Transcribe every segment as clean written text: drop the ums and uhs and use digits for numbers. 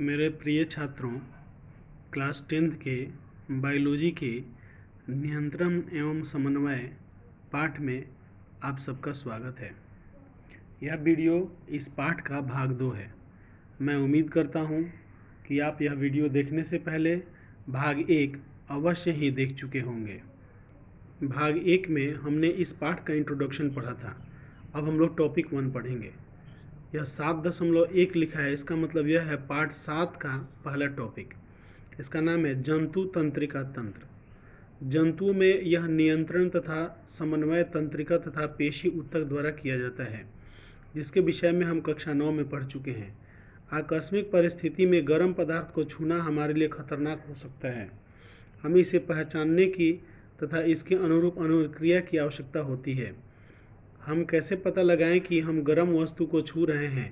मेरे प्रिय छात्रों, क्लास 10th के बायोलॉजी के नियंत्रण एवं समन्वय पाठ में आप सबका स्वागत है। यह वीडियो इस पाठ का भाग 2 है। मैं उम्मीद करता हूँ कि आप यह वीडियो देखने से पहले भाग 1 अवश्य ही देख चुके होंगे। भाग 1 में हमने इस पाठ का इंट्रोडक्शन पढ़ा था। अब हम लोग टॉपिक 1 पढ़ेंगे। यह 7.1 लिखा है, इसका मतलब यह है पार्ट 7 का पहला टॉपिक। इसका नाम है जंतु तंत्रिका तंत्र। जंतुओं में यह नियंत्रण तथा समन्वय तंत्रिका तथा पेशी ऊतक द्वारा किया जाता है, जिसके विषय में हम कक्षा 9 में पढ़ चुके हैं। आकस्मिक परिस्थिति में गर्म पदार्थ को छूना हमारे लिए खतरनाक हो सकता है। हमें इसे पहचानने की तथा इसके अनुरूप अनुक्रिया की आवश्यकता होती है। हम कैसे पता लगाएं कि हम गर्म वस्तु को छू रहे हैं?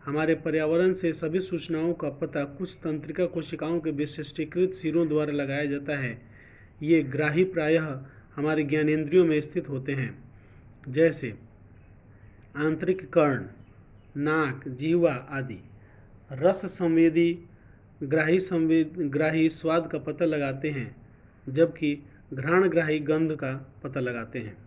हमारे पर्यावरण से सभी सूचनाओं का पता कुछ तंत्रिका कोशिकाओं के विशिष्टीकृत सिरों द्वारा लगाया जाता है। ये ग्राही प्रायः हमारे ज्ञानेंद्रियों में स्थित होते हैं, जैसे आंतरिक कर्ण, नाक, जिह्वा आदि। रस संवेदी ग्राही स्वाद का पता लगाते हैं, जबकि घ्राणग्राही गंध का पता लगाते हैं।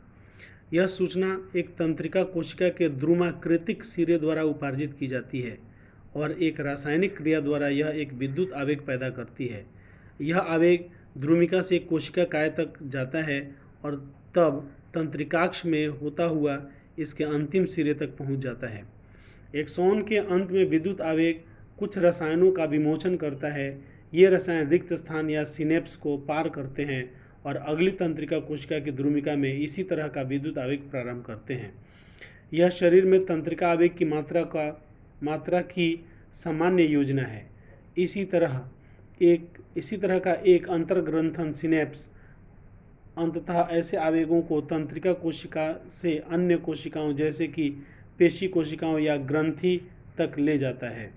यह सूचना एक तंत्रिका कोशिका के द्रुमाकृतिक सिरे द्वारा उपार्जित की जाती है और एक रासायनिक क्रिया द्वारा यह एक विद्युत आवेग पैदा करती है। यह आवेग द्रुमिका से कोशिका काय तक जाता है और तब तंत्रिकाक्ष में होता हुआ इसके अंतिम सिरे तक पहुंच जाता है। एक्सॉन के अंत में विद्युत आवेग कुछ रसायनों का विमोचन करता है। ये रसायन रिक्त स्थान या सिनेप्स को पार करते हैं और अगली तंत्रिका कोशिका की द्रुमिका में इसी तरह का विद्युत आवेग प्रारंभ करते हैं। यह शरीर में तंत्रिका आवेग की मात्रा की सामान्य योजना है। इसी तरह का एक अंतर्ग्रंथन सिनेप्स अंततः ऐसे आवेगों को तंत्रिका कोशिका से अन्य कोशिकाओं जैसे कि पेशी कोशिकाओं या ग्रंथि तक ले जाता है।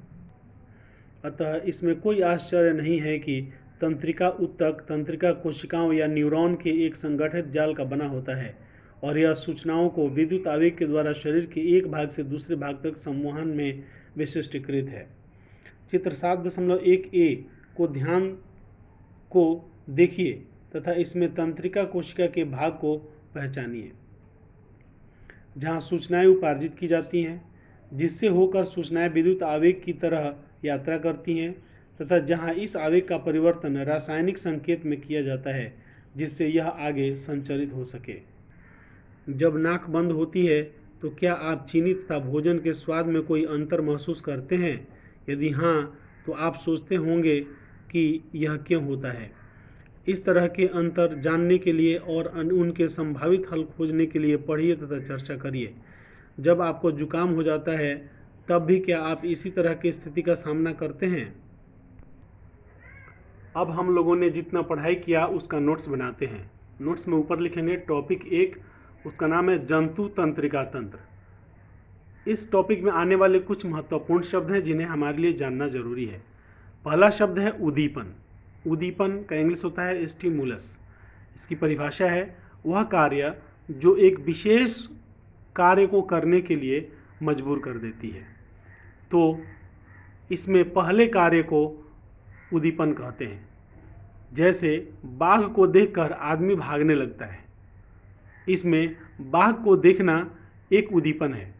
अतः इसमें कोई आश्चर्य नहीं है कि तंत्रिका ऊतक तंत्रिका कोशिकाओं या न्यूरॉन के एक संगठित जाल का बना होता है और यह सूचनाओं को विद्युत आवेग के द्वारा शरीर के एक भाग से दूसरे भाग तक संवहन में विशिष्टीकृत है। चित्र 7.1a को ध्यान को देखिए तथा इसमें तंत्रिका कोशिका के भाग को पहचानिए, जहाँ सूचनाएं उपार्जित की जाती हैं, जिससे होकर सूचनाएं विद्युत आवेग की तरह यात्रा करती हैं, तथा जहां इस आवेग का परिवर्तन रासायनिक संकेत में किया जाता है, जिससे यह आगे संचरित हो सके। जब नाक बंद होती है तो क्या आप चीनी तथा भोजन के स्वाद में कोई अंतर महसूस करते हैं? यदि हाँ, तो आप सोचते होंगे कि यह क्यों होता है। इस तरह के अंतर जानने के लिए और उनके संभावित हल खोजने के लिए पढ़िए तथा चर्चा करिए। जब आपको जुकाम हो जाता है तब भी क्या आप इसी तरह की स्थिति का सामना करते हैं? अब हम लोगों ने जितना पढ़ाई किया उसका नोट्स बनाते हैं। नोट्स में ऊपर लिखेंगे टॉपिक 1, उसका नाम है जंतु तंत्रिका तंत्र। इस टॉपिक में आने वाले कुछ महत्वपूर्ण शब्द हैं जिन्हें हमारे लिए जानना जरूरी है। पहला शब्द है उद्दीपन। उद्दीपन का इंग्लिश होता है स्टिमुलस। इसकी परिभाषा है वह कार्य जो एक विशेष कार्य को करने के लिए मजबूर कर देती है। तो इसमें पहले कार्य को उद्दीपन कहते हैं। जैसे बाघ को देखकर आदमी भागने लगता है, इसमें बाघ को देखना एक उद्दीपन है।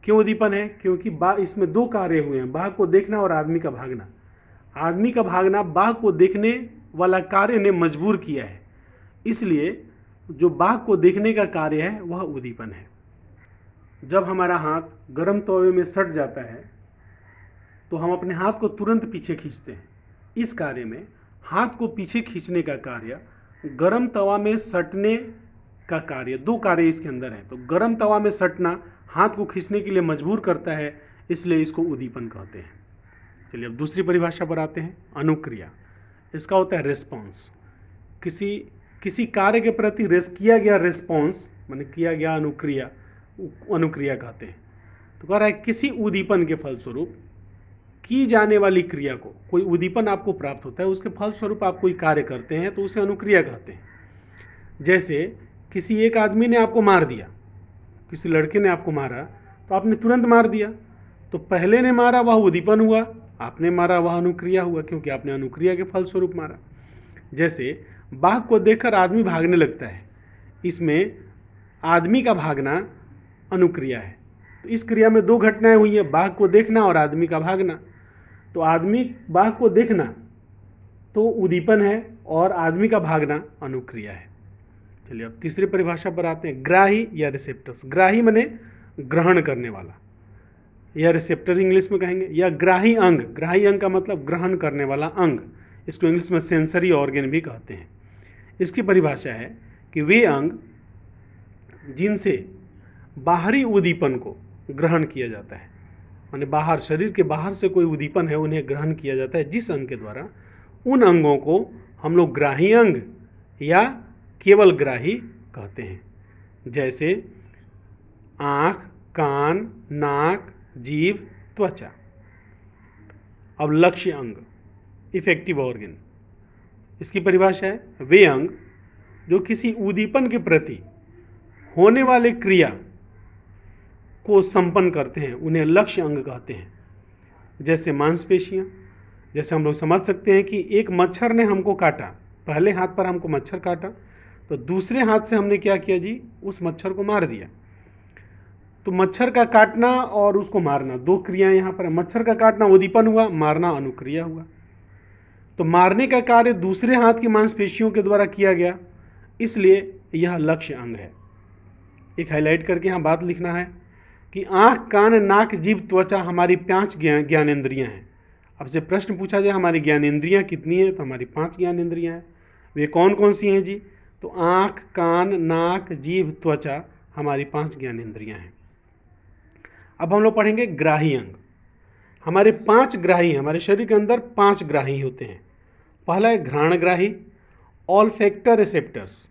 क्यों उद्दीपन है? क्योंकि इसमें दो कार्य हुए हैं, बाघ को देखना और आदमी का भागना। आदमी का भागना बाघ को देखने वाला कार्य ने मजबूर किया है, इसलिए जो बाघ को देखने का कार्य है वह उद्दीपन है। जब हमारा हाथ गर्म तवे में सट जाता है तो हम अपने हाथ को तुरंत पीछे खींचते हैं। इस कार्य में हाथ को पीछे खींचने का कार्य, गर्म तवा में सटने का कार्य, दो कार्य इसके अंदर हैं। तो गर्म तवा में सटना हाथ को खींचने के लिए मजबूर करता है, इसलिए इसको उद्दीपन कहते हैं। चलिए अब दूसरी परिभाषा पर आते हैं, अनुक्रिया। इसका होता है रिस्पॉन्स। किसी कार्य के प्रति किया गया रिस्पॉन्स माने किया गया अनुक्रिया कहते हैं। तो कह रहा है किसी उद्दीपन के फलस्वरूप की जाने वाली क्रिया को, कोई उद्दीपन आपको प्राप्त होता है, उसके फलस्वरूप आप कोई कार्य करते हैं तो उसे अनुक्रिया कहते हैं। जैसे किसी एक आदमी ने आपको मार दिया, किसी लड़के ने आपको मारा तो आपने तुरंत मार दिया, तो पहले ने मारा वह उद्दीपन हुआ, आपने मारा वह अनुक्रिया हुआ, क्योंकि आपने अनुक्रिया के फलस्वरूप मारा। जैसे बाघ को देखकर आदमी भागने लगता है, इसमें आदमी का भागना अनुक्रिया है। तो इस क्रिया में दो घटनाएं हुई है, बाघ को देखना और आदमी का भागना। तो आदमी बाघ को देखना तो उद्दीपन है और आदमी का भागना अनुक्रिया है। चलिए अब तीसरी परिभाषा पर आते हैं, ग्राही या रिसेप्टर्स। ग्राही माने ग्रहण करने वाला, या रिसेप्टर इंग्लिश में कहेंगे, या ग्राही अंग। ग्राही अंग का मतलब ग्रहण करने वाला अंग, इसको इंग्लिश में सेंसरी ऑर्गन भी कहते हैं। इसकी परिभाषा है कि वे अंग जिनसे बाहरी उद्दीपन को ग्रहण किया जाता है, माने बाहर, शरीर के बाहर से कोई उद्दीपन है उन्हें ग्रहण किया जाता है जिस अंग के द्वारा, उन अंगों को हम लोग ग्राही अंग या केवल ग्राही कहते हैं। जैसे आँख, कान, नाक, जीभ, त्वचा। अब लक्ष्य अंग, इफेक्टिव ऑर्गन, इसकी परिभाषा है वे अंग जो किसी उद्दीपन के प्रति होने वाले क्रिया को संपन्न करते हैं, उन्हें लक्ष्य अंग कहते हैं। जैसे मांसपेशियां, जैसे हम लोग समझ सकते हैं कि एक मच्छर ने हमको काटा, पहले हाथ पर हमको मच्छर काटा, तो दूसरे हाथ से हमने क्या किया जी, उस मच्छर को मार दिया। तो मच्छर का काटना और उसको मारना, दो क्रियाएं यहाँ पर। मच्छर का काटना उद्दीपन हुआ, मारना अनुक्रिया हुआ। तो मारने का कार्य दूसरे हाथ की मांसपेशियों के द्वारा किया गया, इसलिए यह लक्ष्य अंग है। एक हाईलाइट करके यहाँ बात लिखना है कि आँख, कान, नाक, जीभ, त्वचा हमारी 5 ज्ञानेंद्रियाँ हैं। अब से प्रश्न पूछा जाए हमारी ज्ञानेंद्रियाँ कितनी है, तो हमारी 5 ज्ञानेंद्रियाँ हैं। वे कौन कौन सी हैं जी, तो आँख, कान, नाक, जीभ, त्वचा हमारी 5 ज्ञानेंद्रियाँ हैं। अब हम लोग पढ़ेंगे ग्राही अंग। हमारे 5 ग्राही, हमारे शरीर के अंदर 5 ग्राही होते हैं। पहला है घ्राणग्राही, ऑल्फैक्टर रिसेप्टर्स,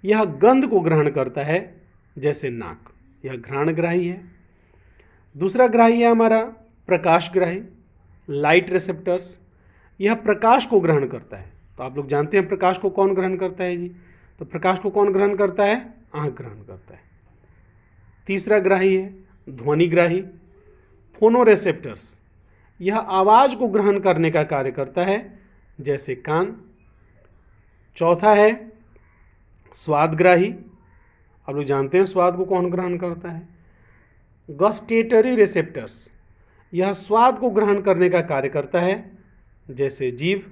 यह गंध को ग्रहण करता है, जैसे नाक, यह घ्राणग्राही है। दूसरा ग्राही है हमारा प्रकाशग्राही, लाइट रिसेप्टर्स, यह प्रकाश को ग्रहण करता है। तो आप लोग जानते हैं प्रकाश को कौन ग्रहण करता है जी, तो प्रकाश को कौन ग्रहण करता है, आँख ग्रहण करता है। तीसरा ग्राही है ध्वनिग्राही, फोनोरेसेप्टर्स, यह आवाज़ को ग्रहण करने का कार्य करता है, जैसे कान। चौथा है स्वादग्राही, आप लोग जानते हैं स्वाद को कौन ग्रहण करता है, गस्टेटरी रिसेप्टर्स, यह स्वाद को ग्रहण करने का कार्य करता है, जैसे जीभ।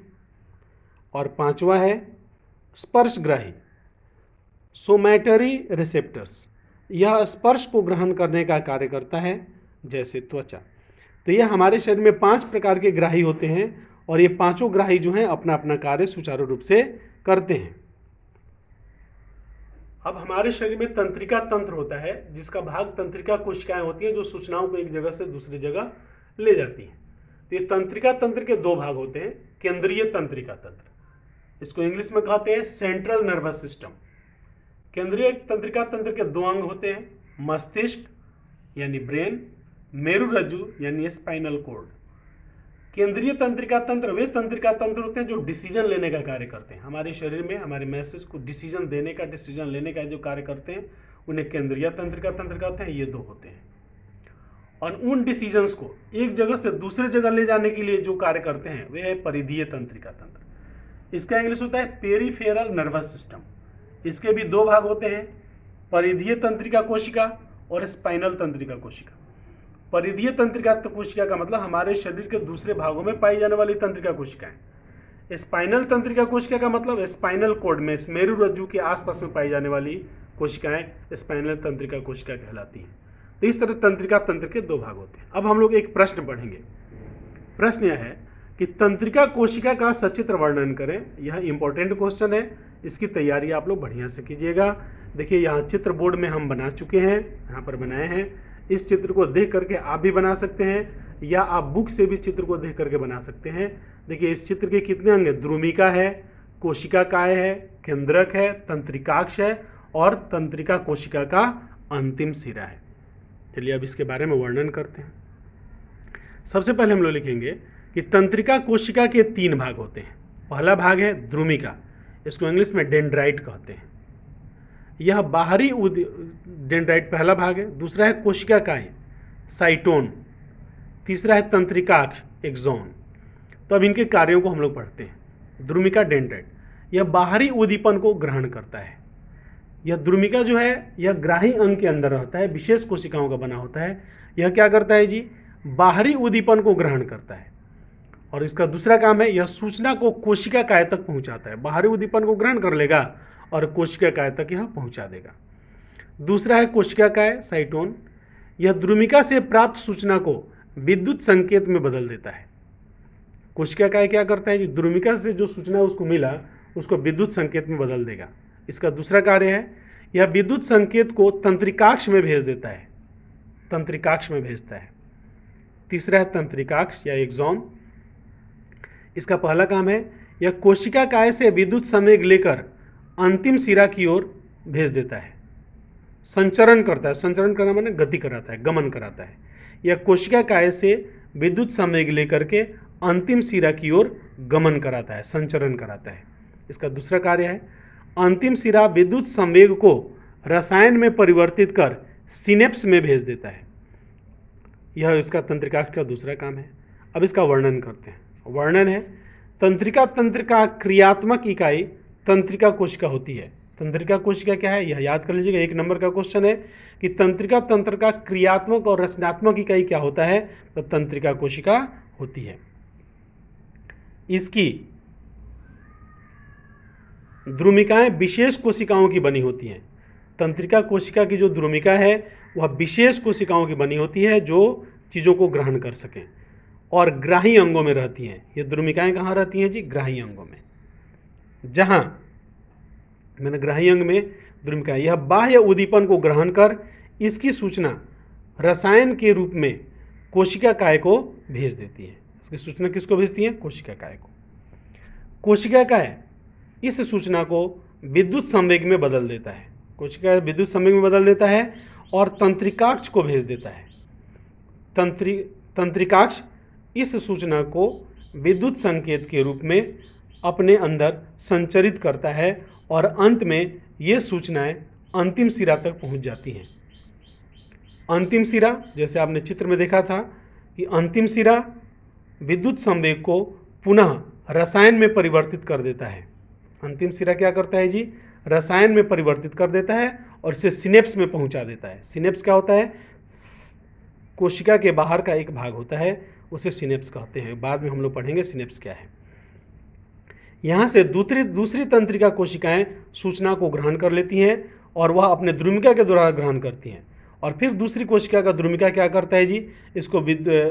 और पांचवा है स्पर्शग्राही, सोमैटरी रिसेप्टर्स, यह स्पर्श को ग्रहण करने का कार्य करता है, जैसे त्वचा। तो यह हमारे शरीर में 5 प्रकार के ग्राही होते हैं और ये पांचों ग्राही जो हैं अपना अपना कार्य सुचारू रूप से करते हैं। अब हमारे शरीर में तंत्रिका तंत्र होता है, जिसका भाग तंत्रिका कोशिकाएं होती हैं जो सूचनाओं को एक जगह से दूसरी जगह ले जाती हैं। तो ये तंत्रिका तंत्र के 2 भाग होते हैं, केंद्रीय तंत्रिका तंत्र, इसको इंग्लिश में कहते हैं सेंट्रल नर्वस सिस्टम। केंद्रीय तंत्रिका तंत्र के 2 अंग होते हैं, मस्तिष्क यानी ब्रेन, मेरुरज्जु यानी स्पाइनल कॉर्ड। केंद्रीय तंत्रिका तंत्र वे तंत्रिका तंत्र होते हैं जो डिसीजन लेने का कार्य करते हैं। हमारे शरीर में हमारे मैसेज को डिसीजन देने का, डिसीजन लेने का जो कार्य करते हैं, उन्हें केंद्रीय तंत्रिका तंत्र कहते हैं। ये 2 होते हैं और उन डिसीजंस को एक जगह से दूसरे जगह ले जाने के लिए जो कार्य करते हैं वे है परिधीय तंत्रिका तंत्र। इसका इंग्लिश होता है पेरिफेरल नर्वस सिस्टम। इसके भी 2 भाग होते हैं, परिधीय तंत्रिका कोशिका और स्पाइनल तंत्रिका कोशिका। परिधीय तंत्रिका कोशिका का मतलब हमारे शरीर के दूसरे भागों में पाई जाने वाली तंत्रिका कोशिकाएं। स्पाइनल तंत्रिका कोशिका का मतलब स्पाइनल कॉर्ड में, मेरुरज्जु के आसपास में पाई जाने वाली कोशिकाएं स्पाइनल तंत्रिका कोशिका कहलाती हैं। तो इस तरह तंत्रिका तंत्र के 2 भाग होते हैं। अब हम लोग एक प्रश्न पढ़ेंगे। प्रश्न यह है कि तंत्रिका कोशिका का सचित्र वर्णन करें। यह इंपॉर्टेंट क्वेश्चन है, इसकी तैयारी आप लोग बढ़िया से कीजिएगा। देखिए यहाँ चित्र बोर्ड में हम बना चुके हैं, यहाँ पर बनाए हैं। इस चित्र को देख करके आप भी बना सकते हैं या आप बुक से भी चित्र को देख करके बना सकते हैं। देखिए इस चित्र के कितने अंग हैं, द्रुमिका है, कोशिका काय है, केंद्रक है, तंत्रिकाक्ष है और तंत्रिका कोशिका का अंतिम सिरा है। चलिए अब इसके बारे में वर्णन करते हैं। सबसे पहले हम लोग लिखेंगे कि तंत्रिका कोशिका के 3 भाग होते हैं। पहला भाग है द्रुमिका, इसको इंग्लिश में डेंड्राइट कहते हैं। यह बाहरी डेंड्राइट पहला भाग है। दूसरा है कोशिका काय, साइटोन, तीसरा है तंत्रिकाक्ष एक्सॉन। तो अब इनके कार्यों को हम लोग पढ़ते हैं। द्रुमिका डेंड्राइट, यह बाहरी उद्दीपन को ग्रहण करता है। यह द्रुमिका जो है यह ग्राही अंग के अंदर रहता है, विशेष कोशिकाओं का बना होता है। यह क्या करता है जी, बाहरी उद्दीपन को ग्रहण करता है। और इसका दूसरा काम है, यह सूचना को कोशिका काय तक पहुंचाता है। बाहरी उद्दीपन को ग्रहण कर लेगा और कोशिका काय तक यह पहुंचा देगा। दूसरा है कोशिका काय साइटोन, यह द्रुमिका से प्राप्त सूचना को विद्युत संकेत में बदल देता है। कोशिका काय क्या करता है जी, द्रुमिका से जो सूचना उसको मिला उसको विद्युत संकेत में बदल देगा। इसका दूसरा कार्य है, यह विद्युत संकेत को तंत्रिकाक्ष में भेज देता है, तंत्रिकाक्ष में भेजता है। तीसरा है तंत्रिकाक्ष या एक्सॉन। इसका पहला काम है, यह कोशिका काय से विद्युत संवेग लेकर अंतिम सिरा की ओर भेज देता है, संचरण करता है। संचरण करना माने गति कराता है, गमन कराता है। यह कोशिका काय से विद्युत संवेग लेकर के अंतिम सिरा की ओर गमन कराता है, संचरण कराता है। इसका दूसरा कार्य है, अंतिम सिरा विद्युत संवेग को रसायन में परिवर्तित कर सिनेप्स में भेज देता है। यह इसका तंत्रिकाक्ष का दूसरा काम है। अब इसका वर्णन करते हैं। वर्णन है, तंत्रिका तंत्र का क्रियात्मक इकाई तंत्रिका कोशिका होती है। तंत्रिका कोशिका क्या है, यह याद कर लीजिएगा, 1 नंबर का क्वेश्चन है कि तंत्रिका तंत्र का क्रियात्मक और रचनात्मक इकाई क्या होता है, तो तंत्रिका कोशिका होती है। इसकी द्रुमिकाएं विशेष कोशिकाओं की बनी होती हैं। तंत्रिका कोशिका की जो द्रुमिका है वह विशेष कोशिकाओं की बनी होती है जो चीज़ों को ग्रहण कर सकें और ग्राही अंगों में रहती हैं। ये द्रुमिकाएं कहाँ रहती हैं जी, ग्राही अंगों में। जहाँ मैंने ग्राही अंग में द्रुमिका, यह बाह्य उद्दीपन को ग्रहण कर इसकी सूचना रसायन के रूप में कोशिका काय को भेज देती है। इसकी सूचना किसको भेजती है, कोशिका काय को। कोशिका काय इस सूचना को विद्युत संवेग में बदल देता है, कोशिका विद्युत संवेग में बदल देता है और तंत्रिकाक्ष को भेज देता है। तंत्रिकाक्ष इस सूचना को विद्युत संकेत के रूप में अपने अंदर संचरित करता है और अंत में ये सूचनाएं अंतिम सिरा तक पहुंच जाती हैं। अंतिम सिरा, जैसे आपने चित्र में देखा था कि अंतिम सिरा विद्युत संवेग को पुनः रसायन में परिवर्तित कर देता है। अंतिम सिरा क्या करता है जी, रसायन में परिवर्तित कर देता है और इसे सिनेप्स में पहुंचा देता है। सिनेप्स क्या होता है, कोशिका के बाहर का एक भाग होता है, उसे सिनेप्स कहते हैं। बाद में हम लोग पढ़ेंगे सिनेप्स क्या है। यहाँ से दूसरी तंत्रिका कोशिकाएं सूचना को ग्रहण कर लेती हैं और वह अपने द्रुमिका के द्वारा ग्रहण करती हैं। और फिर दूसरी कोशिका का द्रुमिका क्या करता है जी, इसको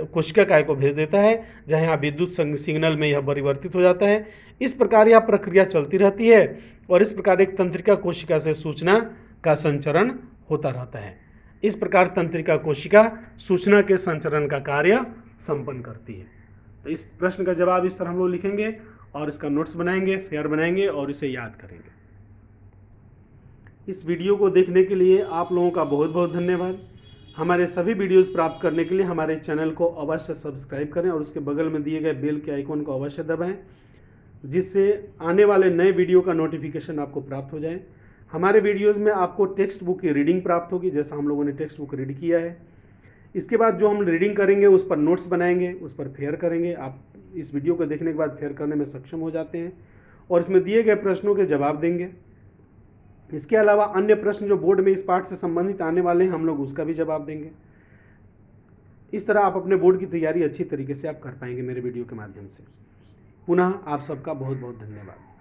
कोशिका काय को भेज देता है, जहाँ यहाँ विद्युत सिग्नल में यह परिवर्तित हो जाता है। इस प्रकार यह प्रक्रिया चलती रहती है और इस प्रकार एक तंत्रिका कोशिका से सूचना का संचरण होता रहता है। इस प्रकार तंत्रिका कोशिका सूचना के संचरण का कार्य संपन्न करती है। तो इस प्रश्न का जवाब इस तरह हम लोग लिखेंगे और इसका नोट्स बनाएंगे, फेयर बनाएंगे और इसे याद करेंगे। इस वीडियो को देखने के लिए आप लोगों का बहुत बहुत धन्यवाद। हमारे सभी वीडियोस प्राप्त करने के लिए हमारे चैनल को अवश्य सब्सक्राइब करें और उसके बगल में दिए गए बेल के आइकॉन को अवश्य दबाएं, जिससे आने वाले नए वीडियो का नोटिफिकेशन आपको प्राप्त हो जाए। हमारे वीडियोस में आपको टेक्स्ट बुक की रीडिंग प्राप्त होगी, जैसा हम लोगों ने टेक्स्ट बुक रीड किया है। इसके बाद जो हम रीडिंग करेंगे उस पर नोट्स बनाएंगे, उस पर फेयर करेंगे। आप इस वीडियो को देखने के बाद फेयर करने में सक्षम हो जाते हैं और इसमें दिए गए प्रश्नों के जवाब देंगे। इसके अलावा अन्य प्रश्न जो बोर्ड में इस पाठ से संबंधित आने वाले हैं, हम लोग उसका भी जवाब देंगे। इस तरह आप अपने बोर्ड की तैयारी अच्छी तरीके से आप कर पाएंगे मेरे वीडियो के माध्यम से। पुनः आप सबका बहुत बहुत धन्यवाद।